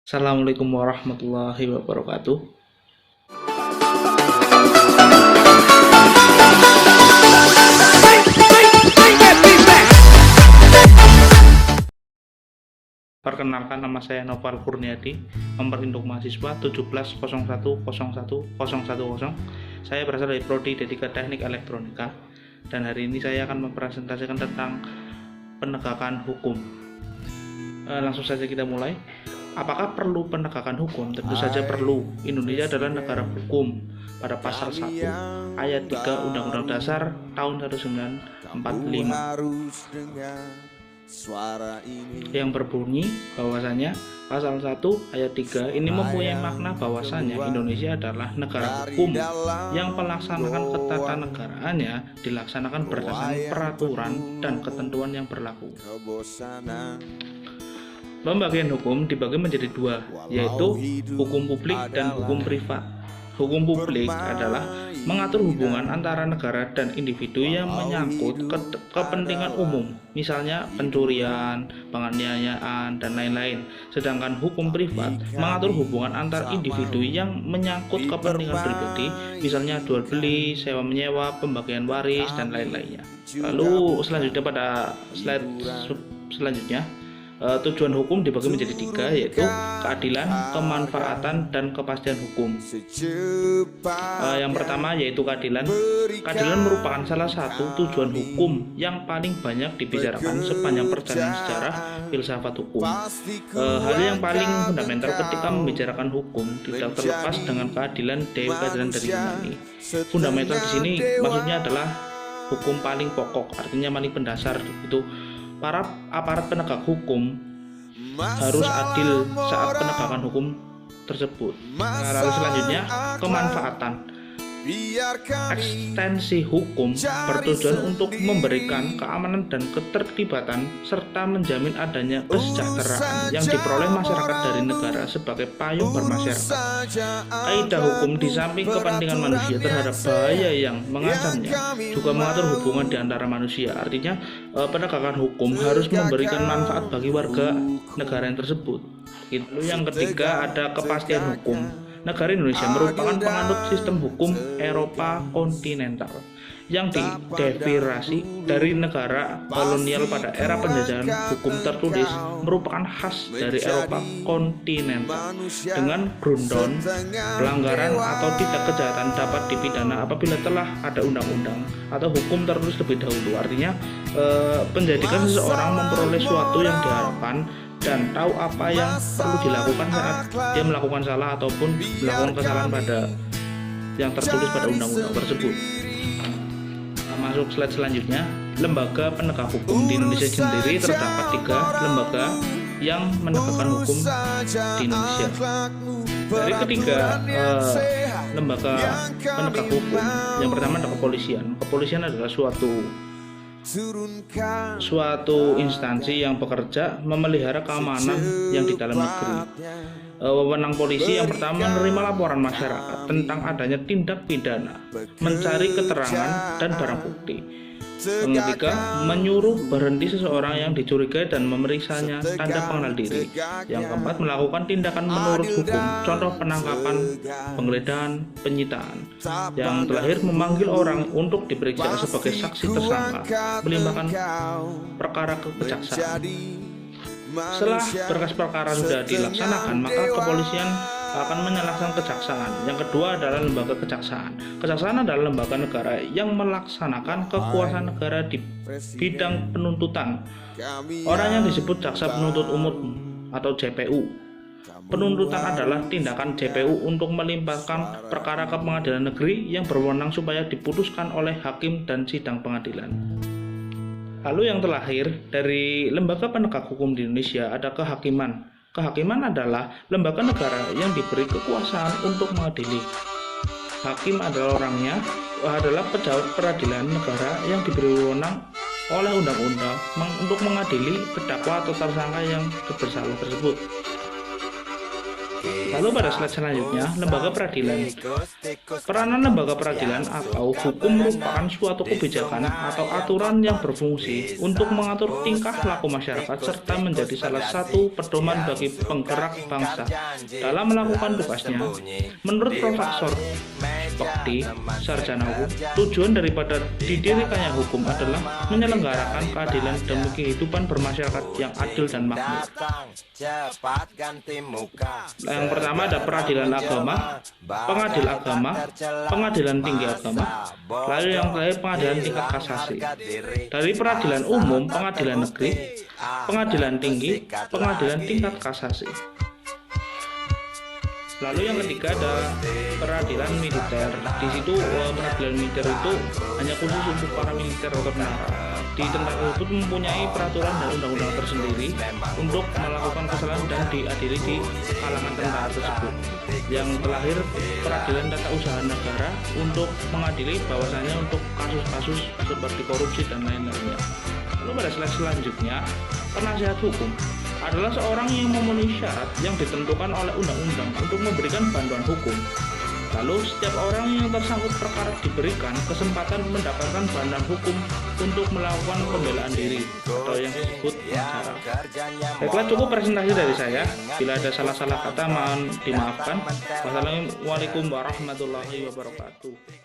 Assalamualaikum warahmatullahi wabarakatuh. Perkenalkan, nama saya Noval Kurniadi, nomor induk mahasiswa 1701010110. Saya berasal dari Prodi D3 Teknik Elektronika, dan hari ini saya akan mempresentasikan tentang penegakan hukum. Langsung saja kita mulai. Apakah perlu penegakan hukum? Tentu saja perlu. Indonesia adalah negara hukum. Pada pasal 1 ayat 3 Undang-Undang Dasar tahun 1945 yang berbunyi bahwasanya pasal 1 ayat 3 ini mempunyai makna bahwasanya Indonesia adalah negara hukum yang melaksanakan ketatanegaraan dilaksanakan berdasarkan peraturan dan ketentuan yang berlaku. Pembagian hukum dibagi menjadi dua, yaitu hukum publik dan hukum privat. Hukum publik adalah mengatur hubungan antara negara dan individu yang menyangkut kepentingan umum, misalnya pencurian, penganiayaan, dan lain-lain. Sedangkan hukum privat mengatur hubungan antar individu yang menyangkut kepentingan pribadi, misalnya jual beli, sewa menyewa, pembagian waris, dan lain-lainnya. Lalu selanjutnya pada slide selanjutnya, tujuan hukum dibagi menjadi tiga, yaitu keadilan, kemanfaatan, dan kepastian hukum. Yang pertama yaitu keadilan. Keadilan merupakan salah satu tujuan hukum yang paling banyak dibicarakan sepanjang perjalanan sejarah filsafat hukum. Hal yang paling fundamental ketika membicarakan hukum tidak terlepas dengan keadilan dewi keadilan dari Yunani. Fundamental di sini maksudnya adalah hukum paling pokok, artinya paling pendasar. Itu para aparat penegak hukum harus adil saat penegakan hukum tersebut. Lalu selanjutnya, kemanfaatan. Ekstensi hukum bertujuan untuk memberikan keamanan dan keterlibatan serta menjamin adanya kesejahteraan yang diperoleh masyarakat dari negara sebagai payung bermasyarakat. Kaidah hukum di samping kepentingan manusia terhadap bahaya yang mengancamnya juga mengatur hubungan di antara manusia. Artinya penegakan hukum harus memberikan manfaat bagi warga negara yang tersebut. Lalu yang ketiga ada kepastian hukum. Negara Indonesia merupakan penganut sistem hukum Eropa kontinental yang diderivasi dari negara kolonial pada era penjajahan. Hukum tertulis merupakan khas dari Eropa kontinental. Dengan rundown, pelanggaran atau tindak kejahatan dapat dipidana apabila telah ada undang-undang atau hukum tertulis lebih dahulu. Artinya penjadikan seseorang memperoleh suatu yang diharapkan dan tahu apa yang perlu dilakukan saat dia melakukan salah ataupun melakukan kesalahan pada yang tertulis pada undang-undang tersebut. Masuk slide selanjutnya, lembaga penegak hukum di Indonesia sendiri terdapat 3 lembaga yang menegakkan hukum di Indonesia. Dari ketiga lembaga penegak hukum, yang pertama adalah kepolisian. Kepolisian adalah suatu instansi yang bekerja memelihara keamanan yang di dalam negeri. Wewenang polisi yang pertama menerima laporan masyarakat tentang adanya tindak pidana, mencari keterangan dan barang bukti. Yang ketiga, menyuruh berhenti seseorang yang dicurigai dan memeriksanya tanda pengenal diri. Yang keempat, melakukan tindakan menurut hukum, contoh penangkapan, penggeledahan, penyitaan. Yang terakhir, memanggil orang untuk diperiksa sebagai saksi tersangka, melimpahkan perkara ke kejaksaan. Setelah berkas perkara sudah dilaksanakan, maka kepolisian akan menyalahkan kejaksaan. Yang kedua adalah lembaga kejaksaan. Kejaksaan adalah lembaga negara yang melaksanakan kekuasaan negara di bidang penuntutan. Orang yang disebut jaksa penuntut umum atau JPU. Penuntutan adalah tindakan JPU untuk melimpahkan perkara ke pengadilan negeri yang berwenang supaya diputuskan oleh hakim dan sidang pengadilan. Lalu yang terakhir, dari lembaga penegak hukum di Indonesia ada kehakiman. Kehakiman adalah lembaga negara yang diberi kekuasaan untuk mengadili. Hakim adalah pejabat peradilan negara yang diberi wewenang oleh undang-undang untuk mengadili terdakwa atau tersangka yang bersalah tersebut. Lalu pada slide selanjutnya, lembaga peradilan. Peranan lembaga peradilan atau hukum merupakan suatu kebijakan atau aturan yang berfungsi untuk mengatur tingkah laku masyarakat serta menjadi salah satu pedoman bagi penggerak bangsa dalam melakukan tugasnya. Menurut Profesor Bekti, sarjana hukum, tujuan daripada didirikannya hukum adalah menyelenggarakan keadilan demi kehidupan bermasyarakat yang adil dan makmur. Yang pertama ada peradilan agama, pengadil agama, pengadilan tinggi agama, lalu yang terakhir pengadilan tingkat kasasi. Dari peradilan umum, pengadilan negeri, pengadilan tinggi, pengadilan tingkat kasasi. Lalu yang ketiga ada peradilan militer. Di situ peradilan militer itu hanya khusus untuk para militer atau tentara. Di tentara itu mempunyai peraturan dan undang-undang tersendiri untuk melakukan kesalahan dan diadili di kalangan tentara tersebut. Yang terakhir peradilan tata usaha negara untuk mengadili bahwasanya untuk kasus-kasus seperti korupsi dan lain-lainnya. Lalu pada slide selanjutnya, penasihat hukum adalah seorang yang memenuhi syarat yang ditentukan oleh undang-undang untuk memberikan bantuan hukum. Lalu setiap orang yang tersangkut perkara diberikan kesempatan mendapatkan bantuan hukum untuk melakukan pembelaan diri atau yang disebut pengacara. Baiklah, cukup presentasi dari saya. Bila ada salah-salah kata mohon dimaafkan. Wassalamualaikum warahmatullahi wabarakatuh.